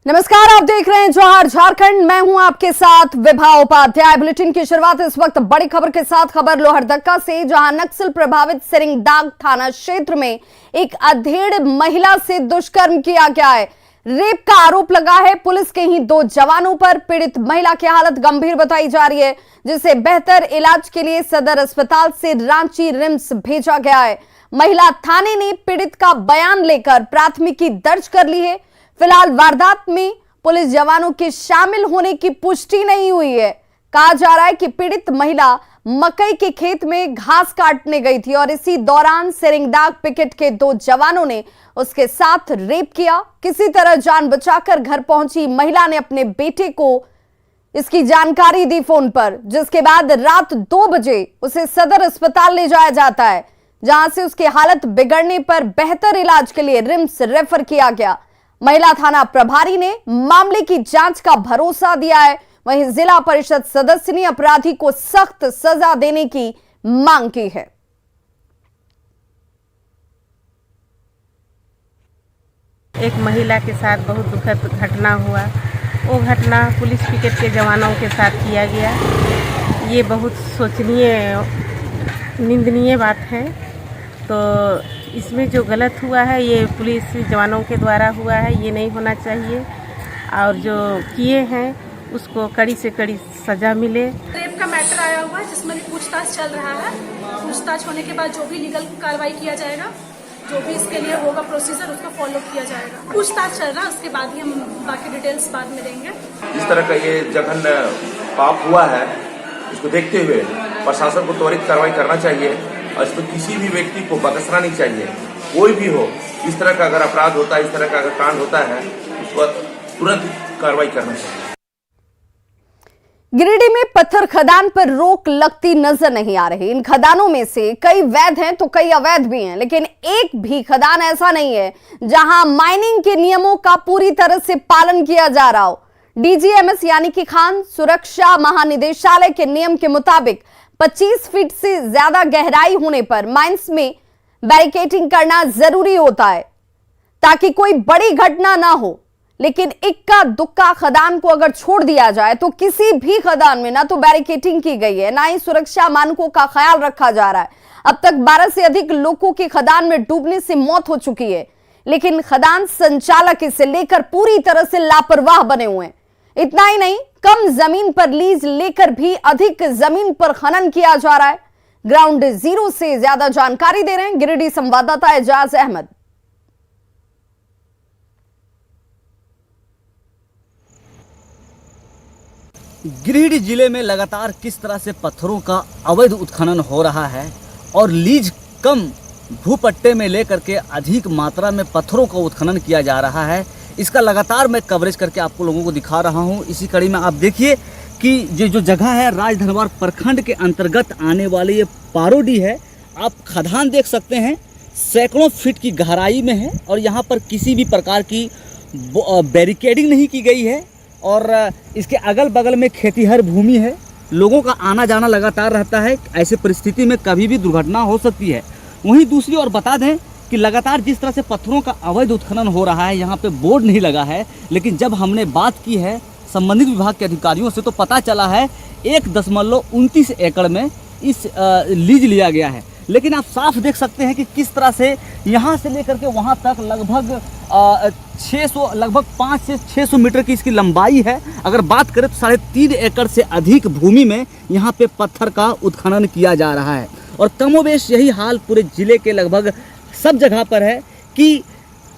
नमस्कार, आप देख रहे हैं जौहर झारखंड। मैं हूं आपके साथ विभा उपाध्याय। बुलेटिन की शुरुआत इस वक्त बड़ी खबर के साथ। खबर लोहरदक्का से, जहां नक्सल प्रभावित सिरिंगदाग थाना क्षेत्र में एक अधेड़ महिला से दुष्कर्म किया गया है। रेप का आरोप लगा है पुलिस के ही 2 जवानों पर। पीड़ित महिला की हालत गंभीर बताई जा रही है, जिसे बेहतर इलाज के लिए सदर अस्पताल से रांची रिम्स भेजा गया है। महिला थाने ने पीड़ित का बयान लेकर प्राथमिकी दर्ज कर ली है। फिलहाल वारदात में पुलिस जवानों के शामिल होने की पुष्टि नहीं हुई है। कहा जा रहा है कि पीड़ित महिला मकई के खेत में घास काटने गई थी और इसी दौरान सिरिंगदाग पिकेट के 2 जवानों ने उसके साथ रेप किया। किसी तरह जान बचाकर घर पहुंची महिला ने अपने बेटे को इसकी जानकारी दी फोन पर, जिसके बाद रात 2 बजे उसे सदर अस्पताल ले जाया जाता है, जहां से उसकी हालत बिगड़ने पर बेहतर इलाज के लिए रिम्स रेफर किया गया। महिला थाना प्रभारी ने मामले की जांच का भरोसा दिया है। वहीं जिला परिषद सदस्य ने अपराधी को सख्त सजा देने की मांग की है। एक महिला के साथ बहुत दुखद घटना हुआ। वो घटना पुलिस पिकेट के जवानों के साथ किया गया। ये बहुत सोचनीय, निंदनीय बात है। तो इसमें जो गलत हुआ है ये पुलिस जवानों के द्वारा हुआ है, ये नहीं होना चाहिए। और जो किए हैं उसको कड़ी से कड़ी सजा मिले। रेप का मैटर आया हुआ है जिसमें पूछताछ चल रहा है। पूछताछ होने के बाद जो भी लीगल कार्रवाई किया जाएगा, जो भी इसके लिए होगा प्रोसीजर, उसको फॉलो किया जाएगा। पूछताछ चल रहा है, उसके बाद ही हम बाकी डिटेल्स बाद में देंगे। इस तरह का ये जघन्य पाप हुआ है, इसको देखते हुए प्रशासन को त्वरित कार्रवाई करना चाहिए और इसमें किसी भी व्यक्ति को बख्शना नहीं चाहिए। कोई भी हो, इस तरह का अगर अपराध होता है, इस तरह का अगर कांड होता है, उस पर तुरंत कार्रवाई करना चाहिए। गिरिडीह में पत्थर खदान पर रोक लगती नजर नहीं आ रही। इन खदानों में से कई वैध हैं तो कई अवैध भी हैं, लेकिन एक भी खदान ऐसा नहीं है जहां माइनिंग के नियमों का पूरी तरह से पालन किया जा रहा हो। डीजीएमएस यानी कि खान सुरक्षा महानिदेशालय के नियम के मुताबिक 25 फीट से ज्यादा गहराई होने पर माइंस में बैरिकेडिंग करना जरूरी होता है ताकि कोई बड़ी घटना ना हो। लेकिन इक्का दुक्का खदान को अगर छोड़ दिया जाए तो किसी भी खदान में ना तो बैरिकेडिंग की गई है, ना ही सुरक्षा मानकों का ख्याल रखा जा रहा है। अब तक 12 से अधिक लोगों की खदान में डूबने से मौत हो चुकी है, लेकिन खदान संचालक इसे लेकर पूरी तरह से लापरवाह बने हुए हैं। इतना ही नहीं, कम जमीन पर लीज लेकर भी अधिक जमीन पर खनन किया जा रहा है। ग्राउंड जीरो से ज्यादा जानकारी दे रहे हैं गिरिडीह संवाददाता एजाज अहमद। गिरिडीह जिले में लगातार किस तरह से पत्थरों का अवैध उत्खनन हो रहा है और लीज कम भूपट्टे में लेकर के अधिक मात्रा में पत्थरों का उत्खनन किया जा रहा है, इसका लगातार मैं कवरेज करके आपको लोगों को दिखा रहा हूं। इसी कड़ी में आप देखिए कि ये जो जगह है राजधनवार प्रखंड के अंतर्गत आने वाले ये पारोडी है। आप खदान देख सकते हैं, सैकड़ों फीट की गहराई में है और यहाँ पर किसी भी प्रकार की बैरिकेडिंग नहीं की गई है और इसके अगल बगल में खेतीहर भूमि है। लोगों का आना जाना लगातार रहता है। ऐसे परिस्थिति में कभी भी दुर्घटना हो सकती है। वहीं दूसरी ओर बता दें कि लगातार जिस तरह से पत्थरों का अवैध उत्खनन हो रहा है, यहाँ पे बोर्ड नहीं लगा है, लेकिन जब हमने बात की है संबंधित विभाग के अधिकारियों से तो पता चला है 1.29 एकड़ में इस लीज लिया गया है। लेकिन आप साफ देख सकते हैं कि किस तरह से यहाँ से लेकर के वहाँ तक लगभग 5 से 600 मीटर की इसकी लंबाई है। अगर बात करें तो 3.5 एकड़ से अधिक भूमि में यहाँ पे पत्थर का उत्खनन किया जा रहा है और कमोबेश यही हाल पूरे जिले के लगभग सब जगह पर है कि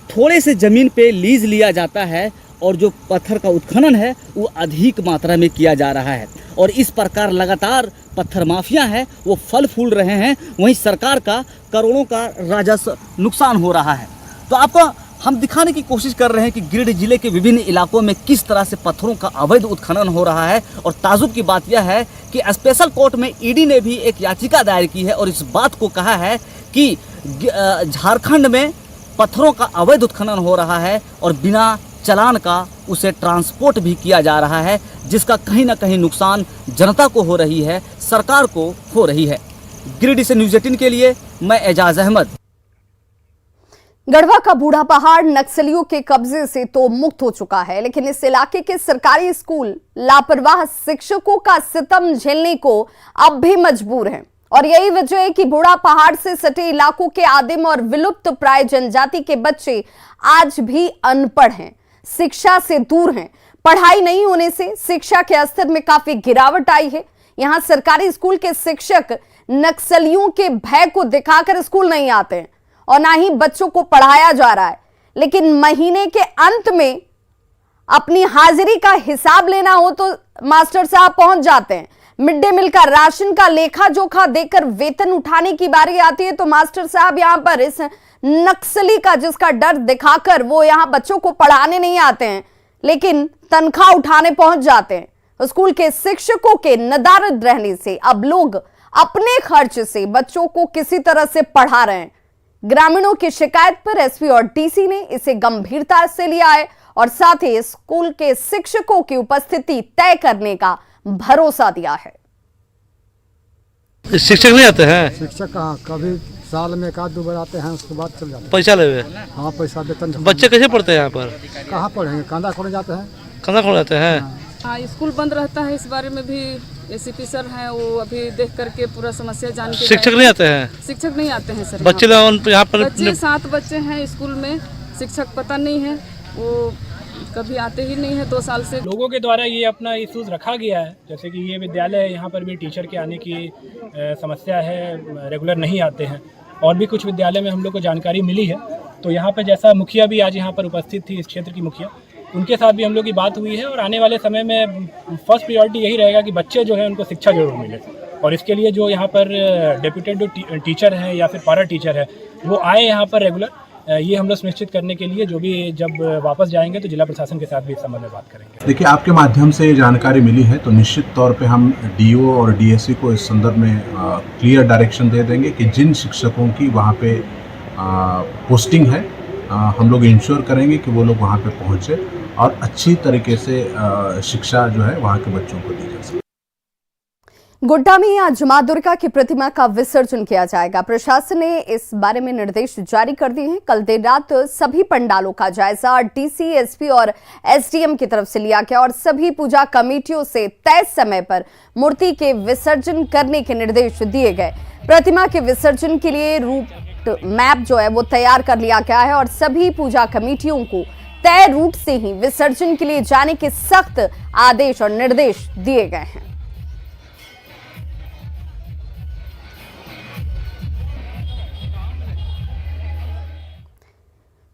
थोड़े से ज़मीन पे लीज लिया जाता है और जो पत्थर का उत्खनन है वो अधिक मात्रा में किया जा रहा है और इस प्रकार लगातार पत्थर माफिया है वो फल फूल रहे हैं। वहीं सरकार का करोड़ों का राजस्व नुकसान हो रहा है। तो आपको हम दिखाने की कोशिश कर रहे हैं कि गिरिडीह जिले के विभिन्न इलाकों में किस तरह से पत्थरों का अवैध उत्खनन हो रहा है। और ताजुब की बात यह है कि स्पेशल कोर्ट में ईडी ने भी एक याचिका दायर की है और इस बात को कहा है कि झारखंड में पत्थरों का अवैध उत्खनन हो रहा है और बिना चालान का उसे ट्रांसपोर्ट भी किया जा रहा है, जिसका कहीं ना कहीं नुकसान जनता को हो रही है, सरकार को हो रही है। गिरिडीह से न्यूज़ 18 के लिए मैं एजाज अहमद। गढ़वा का बूढ़ा पहाड़ नक्सलियों के कब्जे से तो मुक्त हो चुका है, लेकिन इस इलाके के सरकारी स्कूल लापरवाह शिक्षकों का सितम झेलने को अब भी मजबूर हैं। और यही वजह है कि बूढ़ा पहाड़ से सटे इलाकों के आदिम और विलुप्त प्राय जनजाति के बच्चे आज भी अनपढ़ हैं, शिक्षा से दूर हैं। पढ़ाई नहीं होने से शिक्षा के स्तर में काफी गिरावट आई है। यहां सरकारी स्कूल के शिक्षक नक्सलियों के भय को दिखाकर स्कूल नहीं आते हैं और ना ही बच्चों को पढ़ाया जा रहा है, लेकिन महीने के अंत में अपनी हाजिरी का हिसाब लेना हो तो मास्टर साहब पहुंच जाते हैं। मिड डे मील का राशन का लेखा जोखा देकर वेतन उठाने की बारी आती है तो मास्टर साहब यहां पर इस नक्सली का जिसका डर दिखाकर वो यहां बच्चों को पढ़ाने नहीं आते हैं, लेकिन तनख्वाह उठाने पहुंच जाते हैं। स्कूल के शिक्षकों के नदारद रहने से अब लोग अपने खर्च से बच्चों को किसी तरह से पढ़ा रहे हैं। ग्रामीणों की शिकायत पर एसपी और डीसी ने इसे गंभीरता से लिया है और साथ ही स्कूल के शिक्षकों की उपस्थिति तय करने का भरोसा दिया है। शिक्षक नहीं आते हैं? शिक्षक कहाँ, कभी साल में एक आध दो बार आते हैं, उसके बाद चल जाते हैं। पैसा ले? हाँ, पैसा वेतन। बच्चे कैसे पढ़ते हैं यहाँ पर? कहाँ पढ़ेंगे, कांदा खोलने जाते हैं। कांदा खोलने जाते हैं? हाँ, स्कूल बंद रहता है। इस बारे में भी एसीपी सर हैं, वो अभी देख करके पूरा समस्या जान के। शिक्षक नहीं आते हैं? शिक्षक नहीं आते हैं सर। बच्चे लोग यहाँ पर बच्चे 7 बच्चे हैं स्कूल में, शिक्षक पता नहीं है, वो कभी आते ही नहीं है 2 साल से। लोगों के द्वारा ये अपना इशूज़ रखा गया है, जैसे कि ये विद्यालय है, यहाँ पर भी टीचर के आने की समस्या है, रेगुलर नहीं आते हैं। और भी कुछ विद्यालय में हम लोग को जानकारी मिली है, तो यहाँ पर जैसा मुखिया भी आज यहाँ पर उपस्थित थी, इस क्षेत्र की मुखिया, उनके साथ भी हम लोग की बात हुई है। और आने वाले समय में फर्स्ट प्रायोरिटी यही रहेगा कि बच्चे जो हैं उनको शिक्षा जरूर मिले, और इसके लिए जो यहाँ पर डेप्यूटेड जो टीचर हैं या फिर पारा टीचर है वो आए यहाँ पर रेगुलर, ये हम लोग सुनिश्चित करने के लिए जो भी जब वापस जाएंगे तो जिला प्रशासन के साथ भी इस संबंध में बात करेंगे। देखिए, आपके माध्यम से जानकारी मिली है तो निश्चित तौर पे हम डीओ और डीएससी को इस संदर्भ में क्लियर डायरेक्शन दे देंगे कि जिन शिक्षकों की वहाँ पे पोस्टिंग है, हम लोग इंश्योर करेंगे कि वो लोग वहाँ पे पहुँचे और अच्छी तरीके से शिक्षा जो है वहाँ के बच्चों को दी जा सके। गोड्डा में आज मां दुर्गा की प्रतिमा का विसर्जन किया जाएगा। प्रशासन ने इस बारे में निर्देश जारी कर दिए हैं। कल देर रात सभी पंडालों का जायजा डीसी, एसपी और एसडीएम की तरफ से लिया गया और सभी पूजा कमेटियों से तय समय पर मूर्ति के विसर्जन करने के निर्देश दिए गए। प्रतिमा के विसर्जन के लिए रूट मैप जो है वो तैयार कर लिया गया है और सभी पूजा कमेटियों को तय रूट से ही विसर्जन के लिए जाने के सख्त आदेश और निर्देश दिए गए हैं।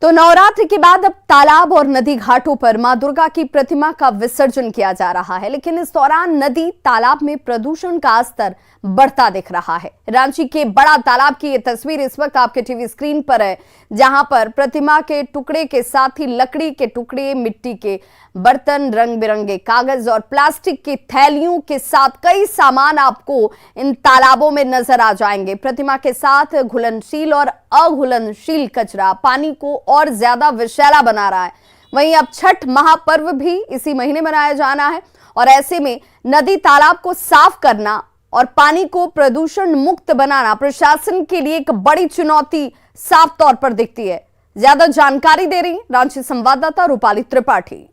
तो नवरात्रि के बाद अब तालाब और नदी घाटों पर मां दुर्गा की प्रतिमा का विसर्जन किया जा रहा है, लेकिन इस दौरान नदी तालाब में प्रदूषण का स्तर बढ़ता दिख रहा है। रांची के बड़ा तालाब की ये तस्वीर इस वक्त आपके टीवी स्क्रीन पर है, जहां पर प्रतिमा के टुकड़े के साथ ही लकड़ी के टुकड़े, मिट्टी के बर्तन, रंग बिरंगे कागज और प्लास्टिक की थैलियों के साथ कई सामान आपको इन तालाबों में नजर आ जाएंगे। प्रतिमा के साथ घुलनशील और अघुलनशील कचरा पानी को और ज्यादा विषैला बना रहा है। वहीं अब छठ महापर्व भी इसी महीने मनाया जाना है और ऐसे में नदी तालाब को साफ करना और पानी को प्रदूषण मुक्त बनाना प्रशासन के लिए एक बड़ी चुनौती साफ तौर पर दिखती है। ज्यादा जानकारी दे रही रांची संवाददाता रूपाली त्रिपाठी।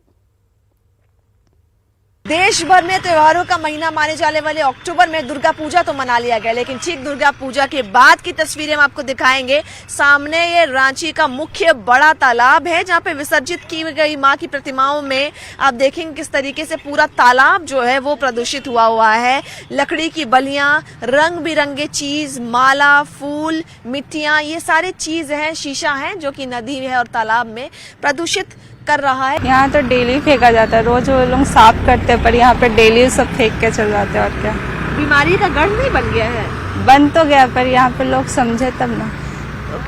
देश भर में त्योहारों का महीना माने जाने वाले अक्टूबर में दुर्गा पूजा तो मना लिया गया, लेकिन ठीक दुर्गा पूजा के बाद की तस्वीरें हम आपको दिखाएंगे। सामने ये रांची का मुख्य बड़ा तालाब है, जहां पे विसर्जित की गई मां की प्रतिमाओं में आप देखेंगे किस तरीके से पूरा तालाब जो है वो प्रदूषित हुआ है। लकड़ी की बलियां, रंग बिरंगे चीज, माला, फूल, मिट्टियां, ये सारे चीज हैं, शीशा है जो कि नदी है और तालाब में प्रदूषित कर रहा है। यहाँ तो डेली फेंका जाता है, रोज वो लोग साफ करते हैं, पर यहाँ पे डेली सब फेंक के चल जाते हैं। और क्या बीमारी का गढ़ नहीं बन गया है? बन तो गया, पर यहाँ पे लोग समझे तब ना।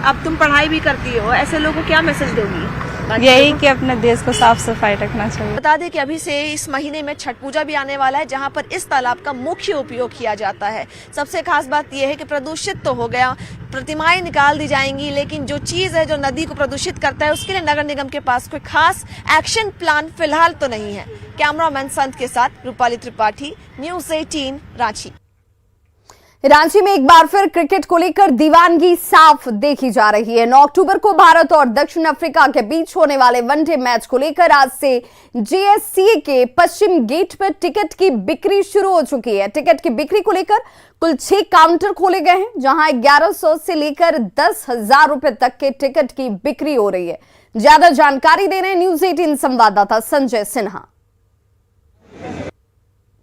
अब तुम पढ़ाई भी करती हो, ऐसे लोगों को क्या मैसेज दोगी? यही कि अपने देश को साफ सफाई रखना चाहिए। बता दें कि अभी से इस महीने में छठ पूजा भी आने वाला है, जहां पर इस तालाब का मुख्य उपयोग किया जाता है। सबसे खास बात यह है कि प्रदूषित तो हो गया, प्रतिमाएं निकाल दी जाएंगी, लेकिन जो चीज है जो नदी को प्रदूषित करता है उसके लिए नगर निगम के पास कोई खास एक्शन प्लान फिलहाल तो नहीं है। कैमरामैन संत के साथ रूपाली त्रिपाठी, न्यूज़ 18 रांची। रांची में एक बार फिर क्रिकेट को लेकर दीवानगी साफ देखी जा रही है। 9 अक्टूबर को भारत और दक्षिण अफ्रीका के बीच होने वाले वनडे मैच को लेकर आज से जीएससीए के पश्चिम गेट पर टिकट की बिक्री शुरू हो चुकी है। टिकट की बिक्री को लेकर कुल 6 काउंटर खोले गए हैं, जहां 1100 से लेकर 10,000 रुपए तक के टिकट की बिक्री हो रही है। ज्यादा जानकारी दे रहे हैं न्यूज 18 संवाददाता संजय सिन्हा।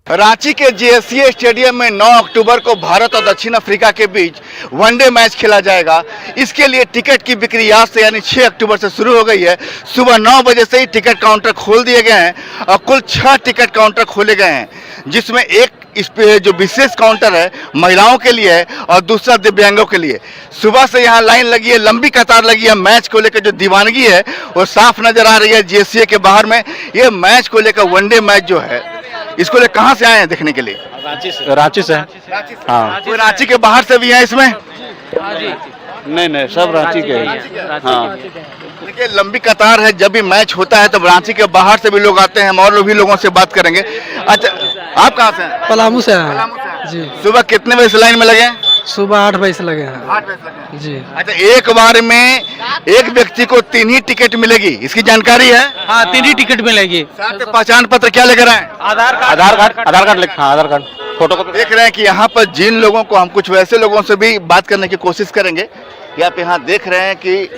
रांची के जीएससीए स्टेडियम में 9 अक्टूबर को भारत और दक्षिण अफ्रीका के बीच वनडे मैच खेला जाएगा। इसके लिए टिकट की बिक्री आज से यानी 6 अक्टूबर से शुरू हो गई है। सुबह 9 बजे से ही टिकट काउंटर खोल दिए गए हैं और कुल 6 टिकट काउंटर खोले गए हैं, जिसमें एक इस पे जो विशेष काउंटर है महिलाओं के लिए है और दूसरा दिव्यांगों के लिए। सुबह से यहाँ लाइन लगी है, लंबी कतार लगी है। मैच को लेकर जो दीवानगी है वो साफ नजर आ रही है जीएससीए के बाहर में। ये मैच को लेकर वनडे मैच जो है इसको ले कहाँ से आए हैं देखने के लिए? रांची से हाँ, कोई रांची के बाहर से भी है इसमें? नहीं सब रांची के हैं। हाँ, देखिए लंबी कतार है। जब भी मैच होता है तब रांची के बाहर से भी लोग आते हैं। हम और भी लोगों से बात करेंगे। अच्छा, आप कहाँ से हैं? पलामू से हैं जी। सुबह कितने बजे से लाइन में लगे? सुबह 8 बजे से लगे हैं। 8 बजे से लगे जी। अच्छा, एक बार में एक व्यक्ति को 3 ही टिकट मिलेगी, इसकी जानकारी है? हाँ 3 ही टिकट मिलेगी। साथ में पहचान पत्र क्या लेकर आए? आधार कार्ड लेकर। हाँ, आधार कार्ड फोटो को देख रहे हैं कि यहाँ पर जिन लोगों को, हम कुछ वैसे लोगों से भी बात करने की कोशिश करेंगे। आप यहाँ देख रहे हैं कि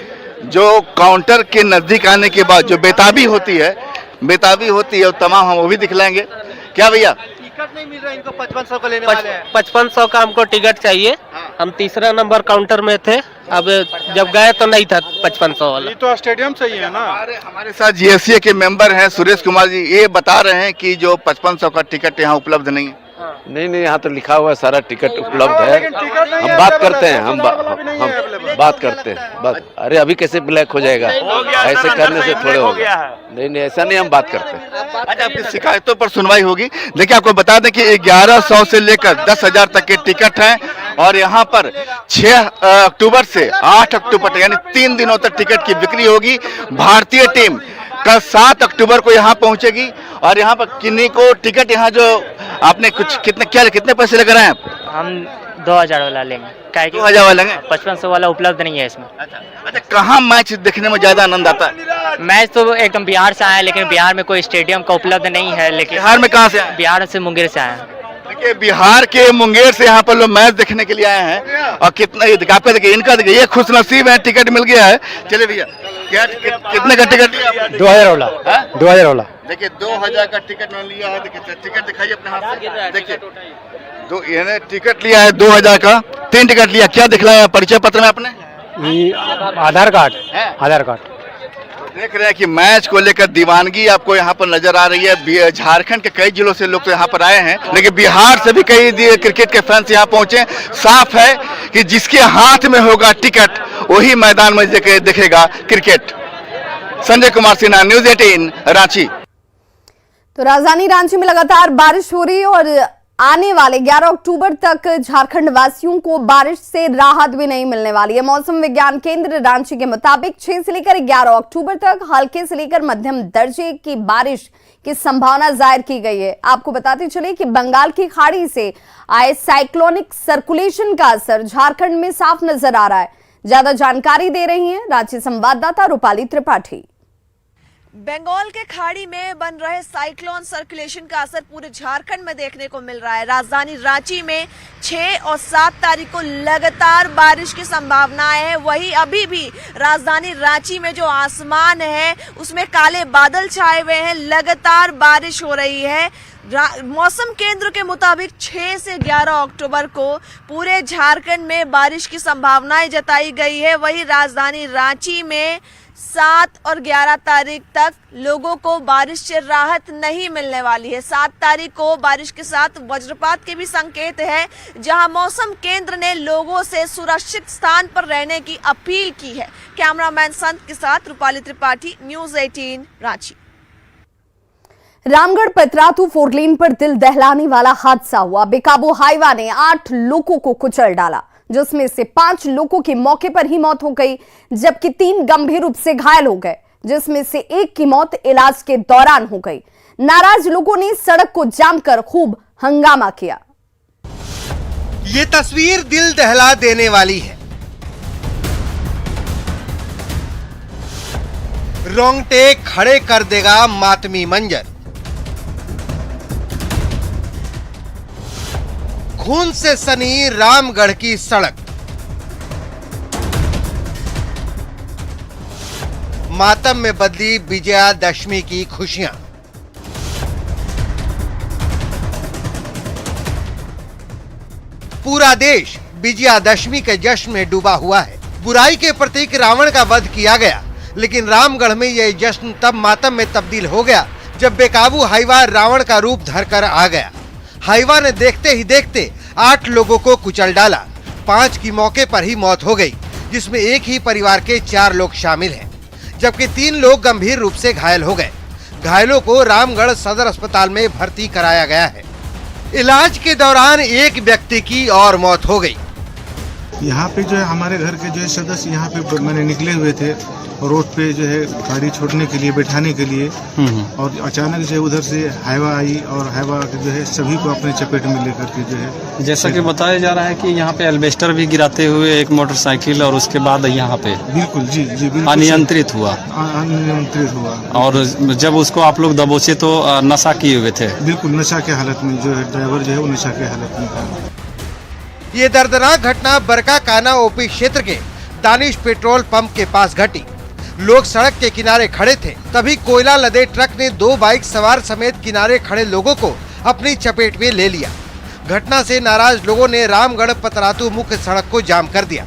जो काउंटर के नजदीक आने के बाद जो बेताबी होती है और तमाम हम वो भी दिखलाएंगे। क्या भैया टिकट नहीं मिल रहा इनको? 5500 का लेने वाले हैं। 5500 का हमको टिकट चाहिए। हम तीसरा नंबर काउंटर में थे, अब जब गए तो नहीं था 5500 वाला। ये तो स्टेडियम से ही है ना। हमारे साथ जीएससीए के मेंबर हैं सुरेश कुमार जी, ये बता रहे हैं कि जो 5500 का टिकट यहाँ उपलब्ध नहीं है। नहीं यहाँ तो लिखा हुआ है सारा टिकट उपलब्ध है। हम बात करते हैं, हम बात करते हैं। बात अरे अभी कैसे ब्लैक हो जाएगा? ऐसे करने से थोड़े हो गया। नहीं ऐसा नहीं, हम बात करते हैं। अच्छा, आपकी शिकायतों पर सुनवाई होगी। देखिए आपको बता दें कि 1100 से लेकर 10,000 तक के टिकट हैं और यहाँ पर 6 अक्टूबर से 8 अक्टूबर तक यानी 3 दिनों तक टिकट की बिक्री होगी। भारतीय टीम कल 7 अक्टूबर को यहाँ पहुंचेगी और यहाँ पर किन्हीं को टिकट, यहाँ जो आपने कुछ कितने पैसे लेकर आए? हम 2000 वाला लेंगे। 2000 वाला लेंगे? 5500 वाला उपलब्ध नहीं है इसमें। अच्छा, कहाँ मैच देखने में ज्यादा आनंद आता है? मैच तो एकदम बिहार से आया है, लेकिन बिहार में कोई स्टेडियम का उपलब्ध नहीं है। लेकिन बिहार में कहाँ से आए? बिहार से मुंगेर से आया है। देखिए बिहार के मुंगेर से यहाँ पर लोग मैच देखने के लिए आए हैं और कितना आपका देखिए, इनका देखिए, ये खुश नसीब है, टिकट मिल गया है। चलिए भैया, क्या कितने का टिकट लिया? 2000 वाला। 2000 वाला। देखिए 2000 का टिकट मैंने लिया है। देखिए टिकट दिखाइए अपने हाथ से। देखिए इन्हें टिकट लिया है 2000 का। 3 टिकट लिया। क्या दिखलाया परिचय पत्र में आपने? आधार कार्ड। देख रहे हैं कि मैच को लेकर दीवानगी आपको यहाँ पर नजर आ रही है। झारखंड के कई जिलों से लोग तो यहाँ पर आए हैं, लेकिन बिहार से भी कई क्रिकेट के फैंस यहाँ पहुंचे। साफ है कि जिसके हाथ में होगा टिकट वही मैदान में देखेगा क्रिकेट। संजय कुमार सिन्हा, न्यूज 18 रांची। तो राजधानी रांची में लगातार बारिश हो रही है और आने वाले 11 अक्टूबर तक झारखंड वासियों को बारिश से राहत भी नहीं मिलने वाली है। मौसम विज्ञान केंद्र रांची के मुताबिक 6 से लेकर 11 अक्टूबर तक हल्के से लेकर मध्यम दर्जे की बारिश की संभावना जाहिर की गई है। आपको बताते चले कि बंगाल की खाड़ी से आए साइक्लोनिक सर्कुलेशन का असर झारखंड में साफ नजर आ रहा है। ज्यादा जानकारी दे रही हैं रांची संवाददाता रूपाली त्रिपाठी। बंगाल के खाड़ी में बन रहे साइक्लोन सर्कुलेशन का असर पूरे झारखंड में देखने को मिल रहा है। राजधानी रांची में 6 और 7 तारीख को लगातार बारिश की संभावनाएं है। वही अभी भी राजधानी रांची में जो आसमान है उसमें काले बादल छाए हुए हैं, लगातार बारिश हो रही है। मौसम केंद्र के मुताबिक 6 से 11 अक्टूबर को पूरे झारखंड में बारिश की संभावनाएं जताई गई है। वही राजधानी रांची में 7 और 11 तारीख तक लोगों को बारिश से राहत नहीं मिलने वाली है। 7 तारीख को बारिश के साथ वज्रपात के भी संकेत है, जहां मौसम केंद्र ने लोगों से सुरक्षित स्थान पर रहने की अपील की है। कैमरामैन संत के साथ रूपाली त्रिपाठी, न्यूज 18 रांची। रामगढ़ पतरातू 4 लेन पर दिल दहलाने वाला हादसा हुआ। बेकाबू हाईवा ने 8 लोगों को कुचल डाला, जिसमें से 5 लोगों की मौके पर ही मौत हो गई, जबकि 3 गंभीर रूप से घायल हो गए, जिसमें से एक की मौत इलाज के दौरान हो गई। नाराज लोगों ने सड़क को जाम कर खूब हंगामा किया। ये तस्वीर दिल दहला देने वाली है। रोंगटे खड़े कर देगा मातमी मंजर। खून से सनी रामगढ़ की सड़क, मातम में बदली विजयादशमी की खुशियां। पूरा देश विजयादशमी के जश्न में डूबा हुआ है। बुराई के प्रतीक रावण का वध किया गया, लेकिन रामगढ़ में यह जश्न तब मातम में तब्दील हो गया जब बेकाबू हाइवा रावण का रूप धरकर आ गया। हाइवा ने देखते ही देखते 8 लोगों को कुचल डाला। 5 की मौके पर ही मौत हो गई, जिसमें एक ही परिवार के 4 लोग शामिल हैं, जबकि 3 लोग गंभीर रूप से घायल हो गए। घायलों को रामगढ़ सदर अस्पताल में भर्ती कराया गया है। इलाज के दौरान एक व्यक्ति की और मौत हो गई। यहाँ पे जो है हमारे घर के जो है सदस्य यहाँ पे मैंने निकले हुए थे रोड पे जो है गाड़ी छोड़ने के लिए, बैठाने के लिए, और अचानक जो है उधर से हाइवा आई और हाइवा जो है सभी को अपने चपेट में लेकर के जो है, जैसा कि बताया जा रहा है कि यहाँ पे एल्बेस्टर भी गिराते हुए एक मोटरसाइकिल और उसके बाद यहाँ पे बिल्कुल जी बिल्कुल अनियंत्रित हुआ। और जब उसको आप लोग दबोचे तो नशा किए हुए थे? बिल्कुल नशा के हालत में जो है ड्राइवर जो है वो नशा के हालत में था। ये दर्दनाक घटना बरका काना ओपी क्षेत्र के दानिश पेट्रोल पंप के पास घटी। लोग सड़क के किनारे खड़े थे, तभी कोयला लदे ट्रक ने 2 बाइक सवार समेत किनारे खड़े लोगों को अपनी चपेट में ले लिया। घटना से नाराज लोगों ने रामगढ़ पतरातू मुख्य सड़क को जाम कर दिया।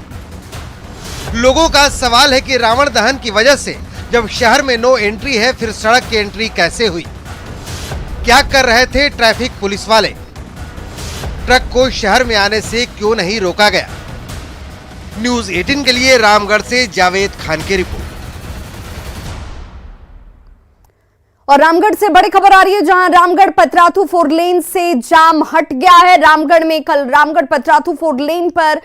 लोगों का सवाल है कि रावण दहन की वजह से जब शहर में नो एंट्री है, फिर सड़क की एंट्री कैसे हुई? क्या कर रहे थे ट्रैफिक पुलिस वाले? ट्रक को शहर में आने से क्यों नहीं रोका गया? न्यूज़ 18 के लिए रामगढ़ से जावेद खान की रिपोर्ट। और रामगढ़ से बड़ी खबर आ रही है, जहां रामगढ़ पतरातू 4 लेन से जाम हट गया है। रामगढ़ में कल रामगढ़ पतरातू 4 लेन पर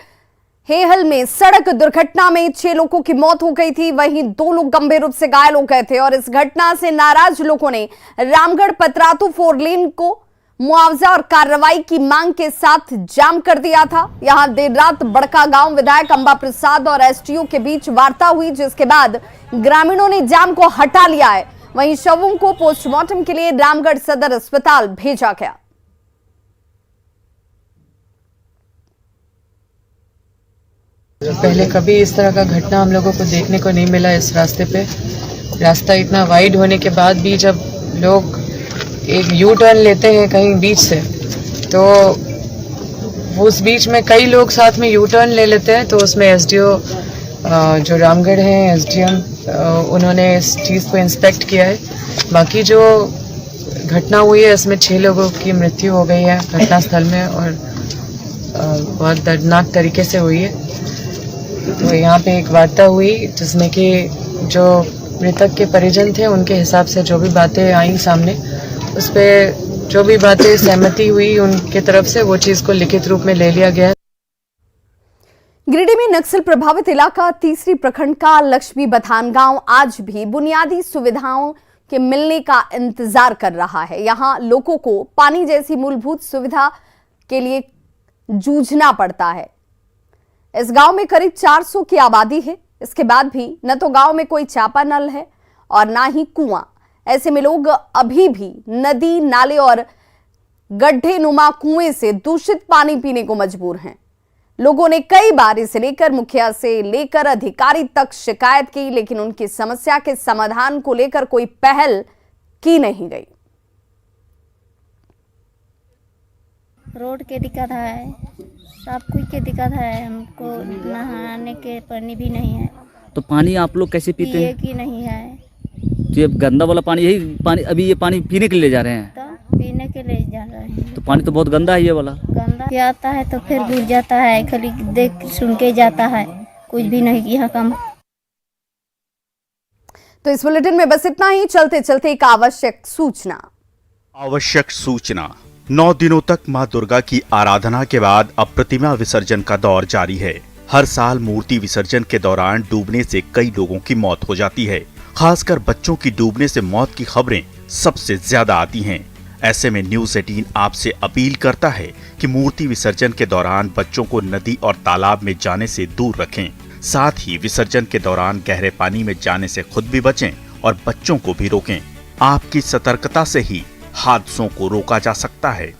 हेहल में सड़क दुर्घटना में 6 लोगों की मौत हो गई थी, वहीं 2 लोग गंभीर रूप से घायल हो गए थे। और इस घटना से नाराज लोगों ने रामगढ़ पतरातू 4 लेन को मुआवजा और कार्रवाई की मांग के साथ जाम कर दिया था। यहां देर रात बड़का गांव विधायक अंबा प्रसाद और एसटीओ के बीच वार्ता हुई, जिसके बाद ग्रामीणों ने जाम को हटा लिया है। वहीं शवों को पोस्टमार्टम के लिए रामगढ़ सदर अस्पताल भेजा गया। पहले कभी इस तरह का घटना हम लोगों को देखने को नहीं मिला इस रास्ते पे। रास्ता इतना वाइड होने के बाद भी जब लोग एक यू टर्न लेते हैं कहीं बीच से, तो उस बीच में कई लोग साथ में यू टर्न ले लेते हैं, तो उसमें एसडीओ जो रामगढ़ हैं, एसडीएम, उन्होंने इस चीज़ को इंस्पेक्ट किया है। बाकी जो घटना हुई है इसमें 6 लोगों की मृत्यु हो गई है घटनास्थल में, और बहुत दर्दनाक तरीके से हुई है। तो यहाँ पे एक वार्ता हुई जिसमें कि जो मृतक के परिजन थे उनके हिसाब से जो भी बातें आई सामने, उस पर जो भी बातें सहमति हुई उनके तरफ से, वो चीज़ को लिखित रूप में ले लिया गया। गिरिडीह में नक्सल प्रभावित इलाका तीसरी प्रखंड का लक्ष्मी बथान गांव आज भी बुनियादी सुविधाओं के मिलने का इंतजार कर रहा है। यहां लोगों को पानी जैसी मूलभूत सुविधा के लिए जूझना पड़ता है। इस गांव में करीब 400 की आबादी है। इसके बाद भी न तो गांव में कोई चापा नल है और ना ही कुआं। ऐसे में लोग अभी भी नदी, नाले और गड्ढे नुमा कुएं से दूषित पानी पीने को मजबूर हैं। लोगों ने कई बार इसे लेकर मुखिया से लेकर अधिकारी तक शिकायत की, लेकिन उनकी समस्या के समाधान को लेकर कोई पहल की नहीं गई। रोड के दिक्कत है, सब कुछ के दिक्कत है। हमको नहाने के पानी भी नहीं है। तो पानी आप लोग कैसे पीते हैं? की नहीं है। तो ये गंदा वाला पानी, यही पानी अभी ये पानी पीने के लिए जा रहे हैं? तो पीने के लिए जा रहे हैं। तो पानी तो बहुत गंदा है ये वाला। गंदा आता है तो फिर गिर जाता है, खाली देख सुन के जाता है, कुछ भी नहीं किया काम। तो इस बुलेटिन में बस इतना ही। चलते चलते एक आवश्यक सूचना। 9 दिनों तक मां दुर्गा की आराधना के बाद अब प्रतिमा विसर्जन का दौर जारी है। हर साल मूर्ति विसर्जन के दौरान डूबने से कई लोगों की मौत हो जाती है। खासकर बच्चों की डूबने से मौत की खबरें सबसे ज्यादा आती हैं। ऐसे में न्यूज 18 आपसे अपील करता है कि मूर्ति विसर्जन के दौरान बच्चों को नदी और तालाब में जाने से दूर रखें। साथ ही विसर्जन के दौरान गहरे पानी में जाने से खुद भी बचें और बच्चों को भी रोकें। आपकी सतर्कता से ही हादसों को रोका जा सकता है।